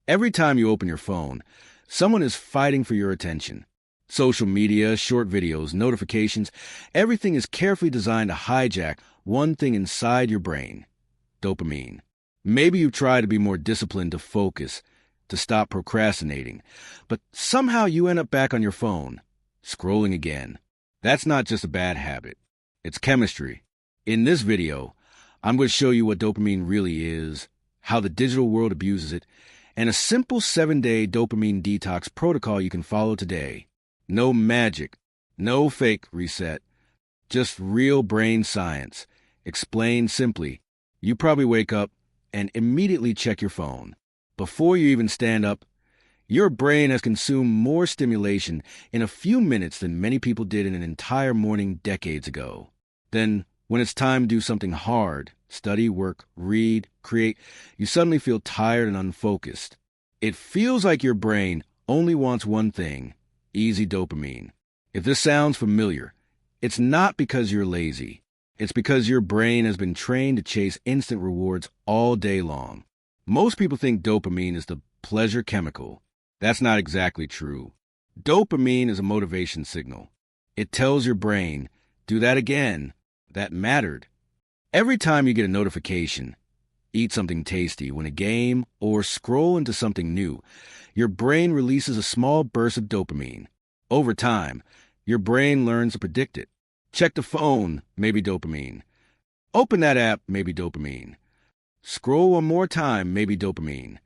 Every time you open your phone, someone is fighting for your attention. Social media, short videos, notifications, everything is carefully designed to hijack one thing inside your brain: dopamine. Maybe you try to be more disciplined, to focus, to stop procrastinating, but somehow you end up back on your phone, scrolling again. That's not just a bad habit. It's chemistry. In this video, I'm going to show you what dopamine really is, how the digital world abuses it, and a simple 7-day dopamine detox protocol you can follow today. No magic, no fake reset, just real brain science. Explained simply. You probably wake up and immediately check your phone. Before you even stand up, your brain has consumed more stimulation in a few minutes than many people did in an entire morning decades ago. Then, when it's time to do something hard, study, work, read, create, you suddenly feel tired and unfocused. It feels like your brain only wants one thing: easy dopamine. If this sounds familiar, it's not because you're lazy. It's because your brain has been trained to chase instant rewards all day long. Most people think dopamine is the pleasure chemical. That's not exactly true. Dopamine is a motivation signal. It tells your brain, do that again. That mattered. Every time you get a notification, eat something tasty, win a game, or scroll into something new, your brain releases a small burst of dopamine. Over time, your brain learns to predict it. Check the phone, maybe dopamine. Open that app, maybe dopamine. Scroll one more time, maybe dopamine.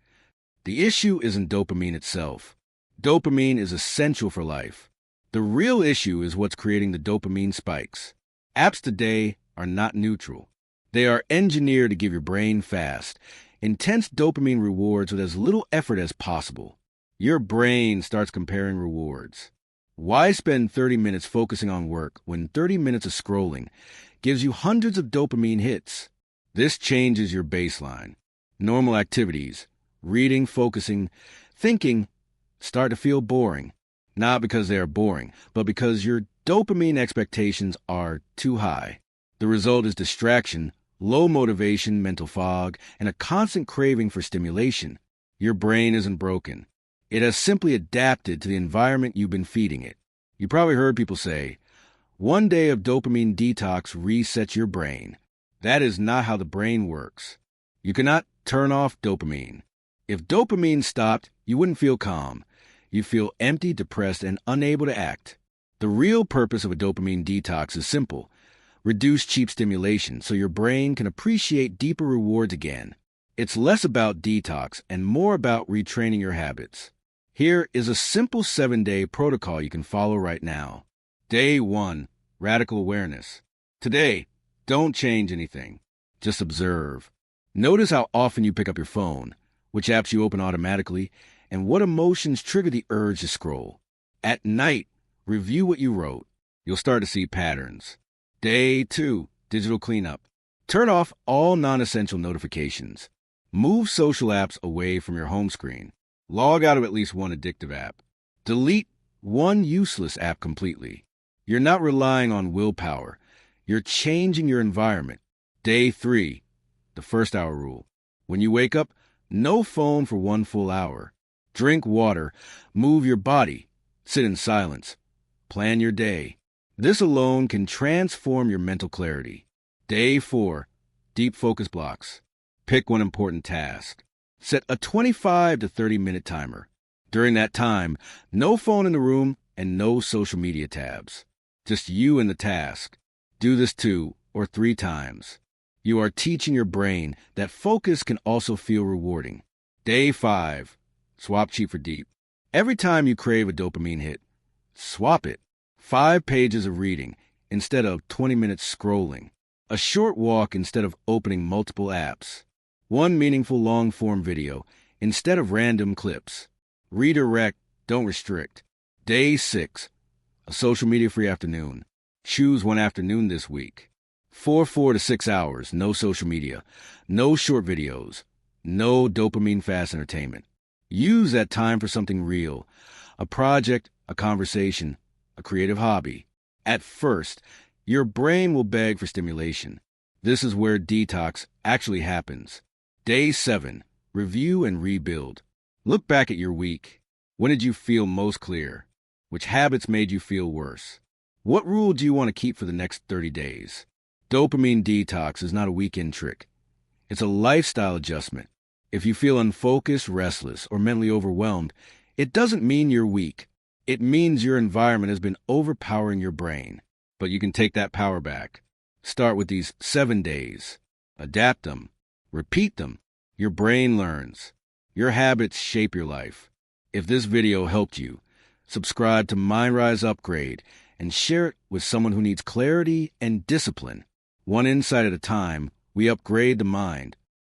The issue isn't dopamine itself. Dopamine is essential for life. The real issue is what's creating the dopamine spikes. Apps today are not neutral. They are engineered to give your brain fast, intense dopamine rewards with as little effort as possible. Your brain starts comparing rewards. Why spend 30 minutes focusing on work when 30 minutes of scrolling gives you hundreds of dopamine hits? This changes your baseline. Normal activities, reading, focusing, thinking, start to feel boring. Not because they are boring, but because your dopamine expectations are too high. The result is distraction, low motivation, mental fog, and a constant craving for stimulation. Your brain isn't broken. It has simply adapted to the environment you've been feeding it. You probably heard people say, one day of dopamine detox resets your brain. That is not how the brain works. You cannot turn off dopamine. If dopamine stopped, you wouldn't feel calm. You feel empty, depressed, and unable to act. The real purpose of a dopamine detox is simple: reduce cheap stimulation so your brain can appreciate deeper rewards again. It's less about detox and more about retraining your habits. Here is a simple 7-day protocol you can follow right now. Day 1, radical awareness. Today, don't change anything. Just observe. Notice how often you pick up your phone, which apps you open automatically, and what emotions trigger the urge to scroll. At night, review what you wrote. You'll start to see patterns. Day 2, digital cleanup. Turn off all non-essential notifications. Move social apps away from your home screen. Log out of at least one addictive app. Delete one useless app completely. You're not relying on willpower. You're changing your environment. Day 3, the first hour rule. When you wake up, no phone for 1 full hour. Drink water. Move your body. Sit in silence. Plan your day. This alone can transform your mental clarity. Day 4, deep focus blocks. Pick one important task. Set a 25 to 30-minute timer. During that time, no phone in the room and no social media tabs. Just you and the task. Do this 2 or 3 times. You are teaching your brain that focus can also feel rewarding. Day 5, swap cheap for deep. Every time you crave a dopamine hit, swap it. 5 pages of reading instead of 20 minutes scrolling. A short walk instead of opening multiple apps. 1 meaningful long-form video instead of random clips. Redirect, don't restrict. Day 6, a social media-free afternoon. Choose one afternoon this week. 4 to 6 hours, no social media, no short videos, no dopamine-fast entertainment. Use that time for something real, a project, a conversation, a creative hobby. At first, your brain will beg for stimulation. This is where detox actually happens. Day 7, review and rebuild. Look back at your week. When did you feel most clear? Which habits made you feel worse? What rule do you want to keep for the next 30 days? Dopamine detox is not a weekend trick. It's a lifestyle adjustment. If you feel unfocused, restless, or mentally overwhelmed, it doesn't mean you're weak. It means your environment has been overpowering your brain. But you can take that power back. Start with these 7 days. Adapt them. Repeat them. Your brain learns. Your habits shape your life. If this video helped you, subscribe to MindRise Upgrade and share it with someone who needs clarity and discipline. One insight at a time, we upgrade the mind.